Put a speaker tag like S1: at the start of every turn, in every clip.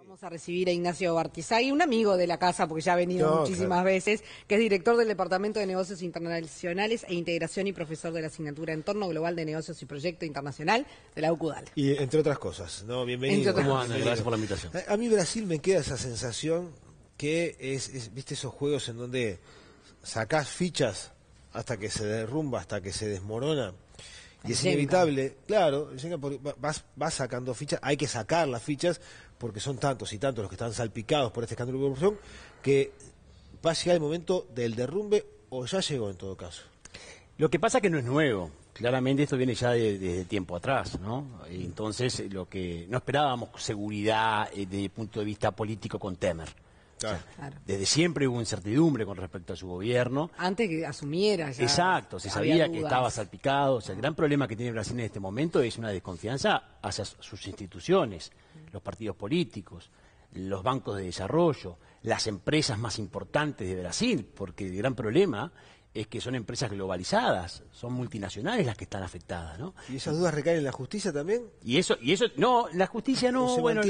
S1: Vamos a recibir a Ignacio Bartizaghi, un amigo de la casa, porque ya ha venido muchísimas veces, que es director del Departamento de Negocios Internacionales e Integración y profesor de la asignatura Entorno Global de Negocios y Proyecto Internacional de la UCUDAL.
S2: Y entre otras cosas, ¿no? Bienvenido.
S3: ¿Cómo andan? Gracias por la invitación.
S2: A mí Brasil me queda esa sensación que viste, esos juegos en donde sacás fichas hasta que se derrumba, hasta que se desmorona. Y es inevitable, claro, vas sacando fichas, hay que sacar las fichas porque son tantos y tantos los que están salpicados por este escándalo de corrupción que va a llegar el momento del derrumbe, o ya llegó en todo caso.
S3: Lo que pasa es que no es nuevo, claramente esto viene ya de tiempo atrás, ¿no? Entonces, lo que no esperábamos seguridad desde el punto de vista político con Temer.
S2: Claro.
S3: O sea, desde siempre hubo incertidumbre con respecto a su gobierno.
S1: Antes que asumiera ya.
S3: Exacto, se sabía que estaba salpicado. O sea, el gran problema que tiene Brasil en este momento es una desconfianza hacia sus instituciones, los partidos políticos, los bancos de desarrollo, las empresas más importantes de Brasil, porque el gran problema es que son empresas globalizadas, son multinacionales las que están afectadas, ¿no?
S2: ¿Y esas dudas recaen en la justicia también?
S3: Y eso, no, la justicia no, bueno,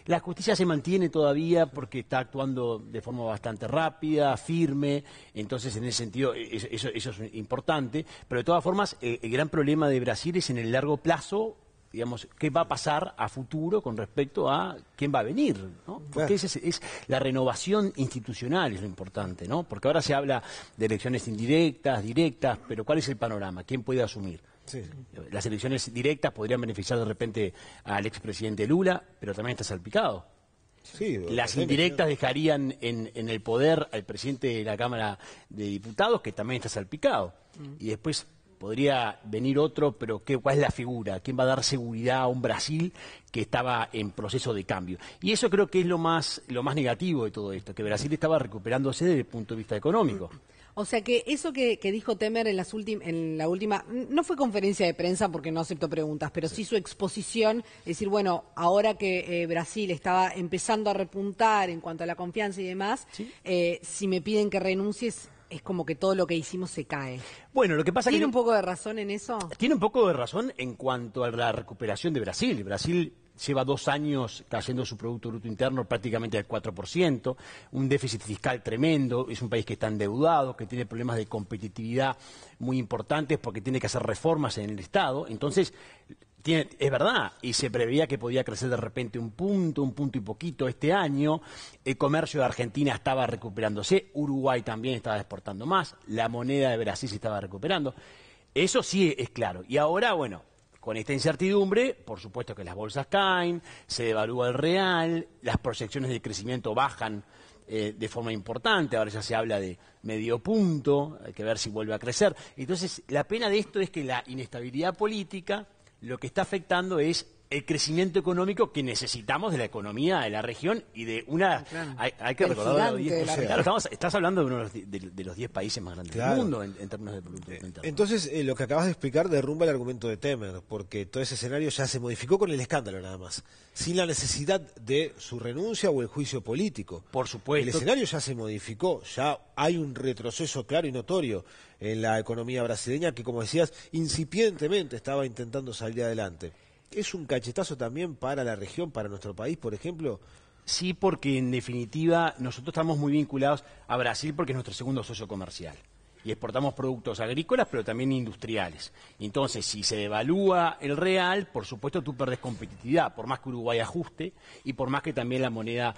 S3: la justicia se mantiene todavía porque está actuando de forma bastante rápida, firme, entonces en ese sentido eso es importante, pero de todas formas el gran problema de Brasil es en el largo plazo, digamos, qué va a pasar a futuro con respecto a quién va a venir, ¿no? Porque es la renovación institucional es lo importante, ¿no? Porque ahora se habla de elecciones indirectas, directas, pero ¿cuál es el panorama? ¿Quién puede asumir?
S2: Sí.
S3: Las elecciones directas podrían beneficiar de repente al expresidente Lula, pero también está salpicado.
S2: Sí,
S3: las indirectas dejarían en el poder al presidente de la Cámara de Diputados, que también está salpicado. Y después podría venir otro, pero ¿cuál es la figura? ¿Quién va a dar seguridad a un Brasil que estaba en proceso de cambio? Y eso creo que es lo más negativo de todo esto, que Brasil estaba recuperándose desde el punto de vista económico.
S1: O sea que eso que dijo Temer en la última, no fue conferencia de prensa porque no aceptó preguntas, pero sí su exposición, es decir, bueno, ahora que Brasil estaba empezando a repuntar en cuanto a la confianza y demás, ¿sí? Si me piden que renuncies, es como que todo lo que hicimos se cae.
S3: Bueno, lo que pasa
S1: ¿Tiene un poco de razón en eso?
S3: Tiene un poco de razón en cuanto a la recuperación de Brasil. Brasil lleva 2 años cayendo su Producto Bruto Interno prácticamente al 4%, un déficit fiscal tremendo, es un país que está endeudado, que tiene problemas de competitividad muy importantes porque tiene que hacer reformas en el Estado. Entonces, es verdad, y se preveía que podía crecer de repente un punto y poquito este año. El comercio de Argentina estaba recuperándose, Uruguay también estaba exportando más, la moneda de Brasil se estaba recuperando. Eso sí es claro. Y ahora, bueno, con esta incertidumbre, por supuesto que las bolsas caen, se devalúa el real, las proyecciones de crecimiento bajan de forma importante, ahora ya se habla de medio punto, hay que ver si vuelve a crecer. Entonces, la pena de esto es que la inestabilidad política lo que está afectando es el crecimiento económico que necesitamos de la economía de la región y de una... Hay que recordar... Estás hablando de uno de los 10 países más grandes del mundo en términos de Producto Interno.
S2: Entonces, lo que acabas de explicar derrumba el argumento de Temer, porque todo ese escenario ya se modificó con el escándalo nada más, sin la necesidad de su renuncia o el juicio político.
S3: Por supuesto.
S2: El escenario ya se modificó, ya hay un retroceso claro y notorio en la economía brasileña que, como decías, incipientemente estaba intentando salir adelante. ¿Es un cachetazo también para la región, para nuestro país, por ejemplo?
S3: Sí, porque en definitiva nosotros estamos muy vinculados a Brasil porque es nuestro segundo socio comercial. Y exportamos productos agrícolas, pero también industriales. Entonces, si se devalúa el real, por supuesto tú perdés competitividad, por más que Uruguay ajuste y por más que también la moneda,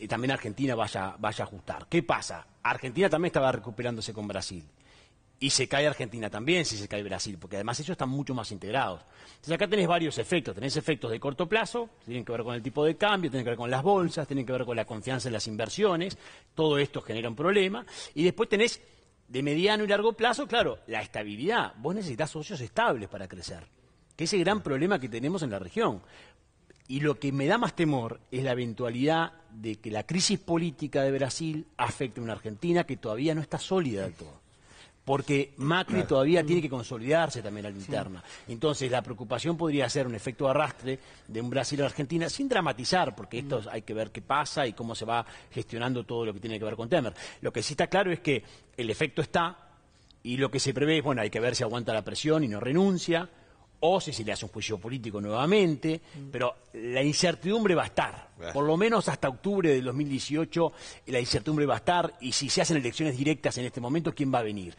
S3: también Argentina vaya a ajustar. ¿Qué pasa? Argentina también estaba recuperándose con Brasil. Y se cae Argentina también si se cae Brasil, porque además ellos están mucho más integrados. Entonces acá tenés varios efectos. Tenés efectos de corto plazo, tienen que ver con el tipo de cambio, tienen que ver con las bolsas, tienen que ver con la confianza en las inversiones. Todo esto genera un problema. Y después tenés de mediano y largo plazo, claro, la estabilidad. Vos necesitas socios estables para crecer, que es el gran problema que tenemos en la región. Y lo que me da más temor es la eventualidad de que la crisis política de Brasil afecte a una Argentina que todavía no está sólida del todo. Porque Macri todavía tiene que consolidarse también a la interna. Entonces la preocupación podría ser un efecto de arrastre de un Brasil a Argentina, sin dramatizar, porque esto hay que ver qué pasa y cómo se va gestionando todo lo que tiene que ver con Temer. Lo que sí está claro es que el efecto está, y lo que se prevé es, bueno, hay que ver si aguanta la presión y no renuncia, o si se le hace un juicio político nuevamente, pero la incertidumbre va a estar. Por lo menos hasta octubre del 2018 la incertidumbre va a estar, y si se hacen elecciones directas en este momento, ¿quién va a venir?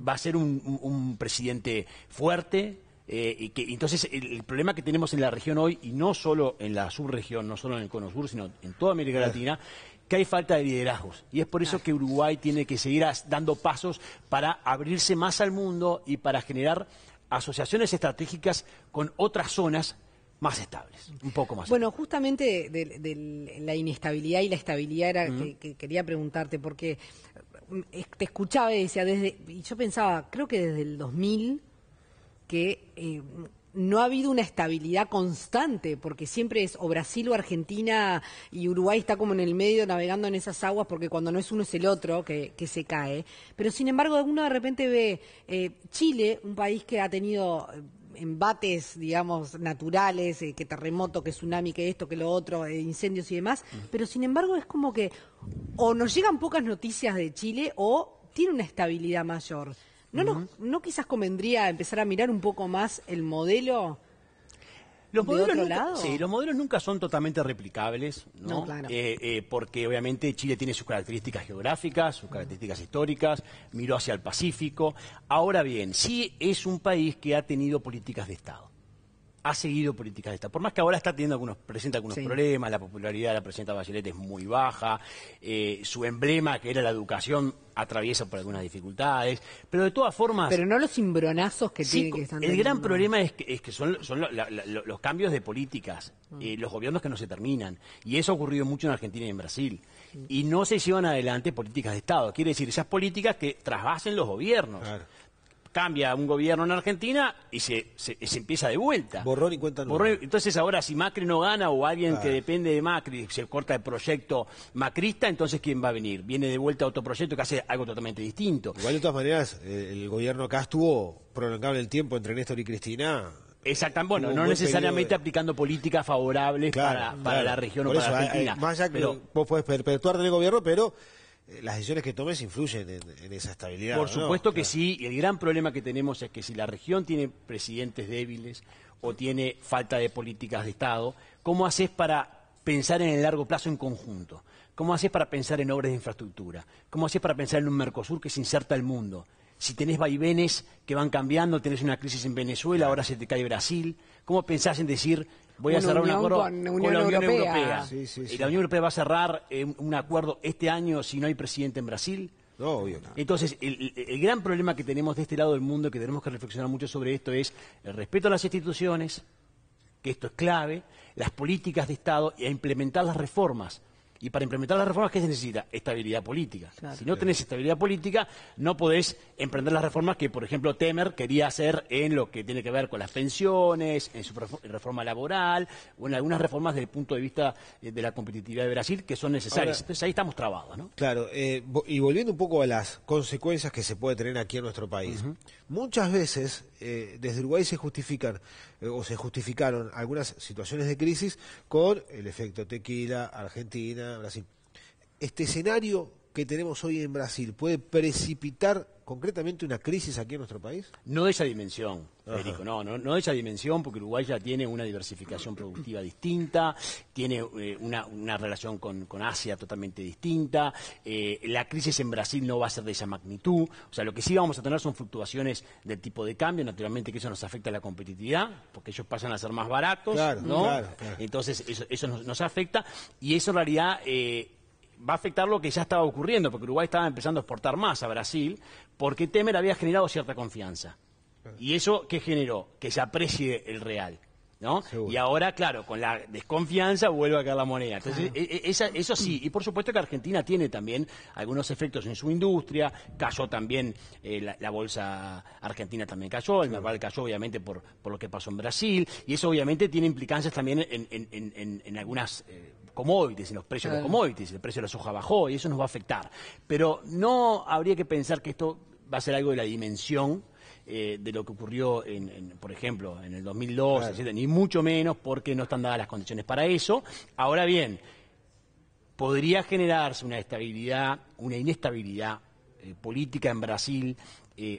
S3: Va a ser un presidente fuerte. Entonces el problema que tenemos en la región hoy, y no solo en la subregión, no solo en el Cono Sur, sino en toda América Latina, que hay falta de liderazgos. Y es por eso que Uruguay tiene que seguir dando pasos para abrirse más al mundo y para generar asociaciones estratégicas con otras zonas más estables, un poco más.
S1: Bueno, justamente de la inestabilidad y la estabilidad era que quería preguntarte, porque te escuchaba y decía, y yo pensaba, creo que desde el 2000, que no ha habido una estabilidad constante, porque siempre es o Brasil o Argentina, y Uruguay está como en el medio navegando en esas aguas, porque cuando no es uno es el otro que se cae. Pero sin embargo uno de repente ve Chile, un país que ha tenido embates, digamos, naturales, que terremoto, que tsunami, que esto, que lo otro, incendios y demás, pero sin embargo es como que o nos llegan pocas noticias de Chile o tiene una estabilidad mayor. ¿No quizás convendría empezar a mirar un poco más el modelo
S3: los
S1: de otro lado?
S3: Sí, los modelos nunca son totalmente replicables, ¿no?
S1: No, claro.
S3: Porque obviamente Chile tiene sus características geográficas, sus características históricas, miró hacia el Pacífico. Ahora bien, sí es un país que ha tenido políticas de Estado. Ha seguido políticas de Estado. Por más que ahora presenta algunos problemas, la popularidad de la presidenta Bachelet es muy baja, su emblema, que era la educación, atraviesa por algunas dificultades, pero de todas formas...
S1: Pero no los cimbronazos que tiene que estar...
S3: El gran problema es que son los cambios de políticas, los gobiernos que no se terminan, y eso ha ocurrido mucho en Argentina y en Brasil. Y no se llevan adelante políticas de Estado, quiere decir, esas políticas que trasvasen los gobiernos. Claro. Cambia un gobierno en Argentina y se empieza de vuelta.
S2: Borrón y cuenta nueva.
S3: Entonces ahora si Macri no gana o alguien que depende de Macri se corta el proyecto macrista, entonces ¿quién va a venir? Viene de vuelta a otro proyecto que hace algo totalmente distinto.
S2: Igual de todas maneras, el gobierno acá estuvo prolongado en el tiempo entre Néstor y Cristina.
S3: Exactamente, bueno, no necesariamente aplicando políticas favorables para la región o para Argentina.
S2: Más allá que vos podés perpetuar en el gobierno, pero... las decisiones que tomes influyen en esa estabilidad.
S3: Por supuesto que sí, y el gran problema que tenemos es que si la región tiene presidentes débiles o tiene falta de políticas de Estado, ¿cómo haces para pensar en el largo plazo en conjunto? ¿Cómo haces para pensar en obras de infraestructura? ¿Cómo haces para pensar en un Mercosur que se inserta al mundo? Si tenés vaivenes que van cambiando, tenés una crisis en Venezuela, ahora se te cae Brasil, ¿cómo pensás en decir... voy a cerrar un acuerdo con la Unión Europea?
S1: Sí.
S3: ¿Y la Unión Europea va a cerrar un acuerdo este año si no hay presidente en Brasil?
S2: No, obvio. No.
S3: Entonces, el gran problema que tenemos de este lado del mundo, que tenemos que reflexionar mucho sobre esto, es el respeto a las instituciones, que esto es clave, las políticas de Estado y a implementar las reformas. Y para implementar las reformas, ¿qué se necesita? Estabilidad política. Claro. Si no tenés estabilidad política, no podés emprender las reformas que, por ejemplo, Temer quería hacer en lo que tiene que ver con las pensiones, en su reforma laboral, o en algunas reformas desde el punto de vista de la competitividad de Brasil, que son necesarias. Entonces ahí estamos trabados, ¿no?
S2: Claro, y volviendo un poco a las consecuencias que se puede tener aquí en nuestro país. Muchas veces, desde Uruguay se justifican, o se justificaron algunas situaciones de crisis con el efecto tequila, Argentina, Brasil. ¿Este escenario que tenemos hoy en Brasil puede precipitar concretamente una crisis aquí en nuestro país?
S3: No de esa dimensión, Federico, no de esa dimensión, porque Uruguay ya tiene una diversificación productiva distinta, tiene una relación con Asia totalmente distinta, la crisis en Brasil no va a ser de esa magnitud, o sea, lo que sí vamos a tener son fluctuaciones del tipo de cambio, naturalmente que eso nos afecta a la competitividad, porque ellos pasan a ser más baratos, ¿no? Claro. Entonces eso nos afecta, y eso en realidad... va a afectar lo que ya estaba ocurriendo, porque Uruguay estaba empezando a exportar más a Brasil, porque Temer había generado cierta confianza. ¿Y eso qué generó? Que se aprecie el real, ¿no? Seguro. Y ahora, claro, con la desconfianza vuelve a caer la moneda. Entonces, eso sí, y por supuesto que Argentina tiene también algunos efectos en su industria, cayó también, la bolsa argentina también cayó, el Merval cayó obviamente por lo que pasó en Brasil, y eso obviamente tiene implicancias también en algunas... commodities, en los precios de los commodities, el precio de la soja bajó y eso nos va a afectar. Pero no habría que pensar que esto va a ser algo de la dimensión de lo que ocurrió, por ejemplo, en el 2002, claro. Etcétera, ni mucho menos porque no están dadas las condiciones para eso. Ahora bien, podría generarse una inestabilidad política en Brasil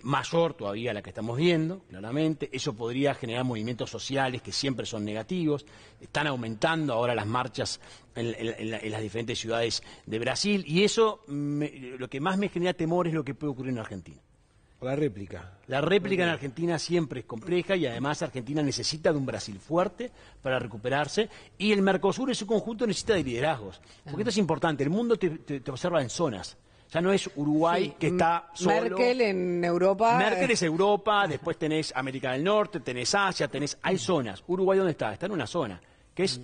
S3: mayor todavía a la que estamos viendo, claramente. Eso podría generar movimientos sociales que siempre son negativos. Están aumentando ahora las marchas en las diferentes ciudades de Brasil, y eso lo que más me genera temor es lo que puede ocurrir en Argentina.
S2: La réplica.
S3: La réplica en Argentina siempre es compleja, y además Argentina necesita de un Brasil fuerte para recuperarse, y el Mercosur en su conjunto necesita de liderazgos. Porque esto es importante, el mundo te observa en zonas. Ya no es Uruguay que está solo.
S1: Merkel en Europa.
S3: Merkel es Europa, después tenés América del Norte, tenés Asia, hay zonas. Uruguay, ¿dónde está? Está en una zona, que es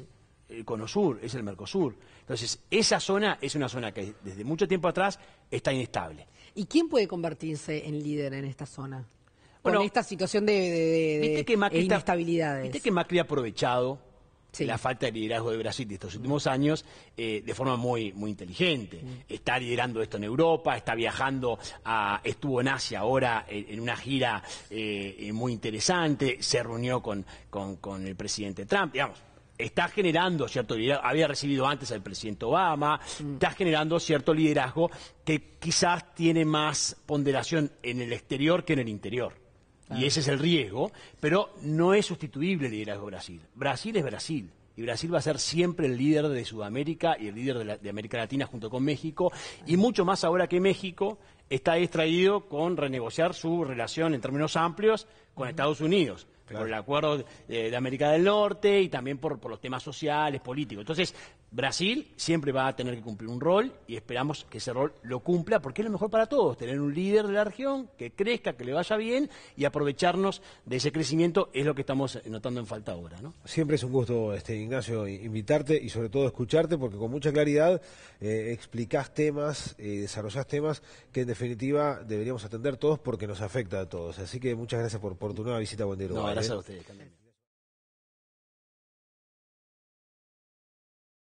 S3: el Cono Sur, es el Mercosur. Entonces, esa zona es una zona que desde mucho tiempo atrás está inestable.
S1: ¿Y quién puede convertirse en líder en esta zona? Con
S3: Bueno,
S1: esta situación de inestabilidades.
S3: Viste que Macri ha aprovechado
S1: Sí.
S3: la falta de liderazgo de Brasil de estos últimos años de forma muy, muy inteligente. Está liderando esto en Europa, está viajando, estuvo en Asia ahora en una gira muy interesante, se reunió con el presidente Trump, digamos. Está generando cierto liderazgo, había recibido antes al presidente Obama, está generando cierto liderazgo que quizás tiene más ponderación en el exterior que en el interior. Y ese es el riesgo, pero no es sustituible el liderazgo de Brasil. Brasil es Brasil, y Brasil va a ser siempre el líder de Sudamérica y el líder de América Latina junto con México, y mucho más ahora que México está distraído con renegociar su relación en términos amplios con Estados Unidos. Por el acuerdo de América del Norte y también por los temas sociales, políticos. Entonces, Brasil siempre va a tener que cumplir un rol, y esperamos que ese rol lo cumpla, porque es lo mejor para todos, tener un líder de la región que crezca, que le vaya bien, y aprovecharnos de ese crecimiento es lo que estamos notando en falta ahora, ¿no?
S2: Siempre es un gusto, Ignacio, invitarte y sobre todo escucharte, porque con mucha claridad explicás temas, desarrollás temas que en definitiva deberíamos atender todos porque nos afecta a todos. Así que muchas gracias por tu nueva visita a Buen Día Uruguay.
S3: No, gracias a ustedes también.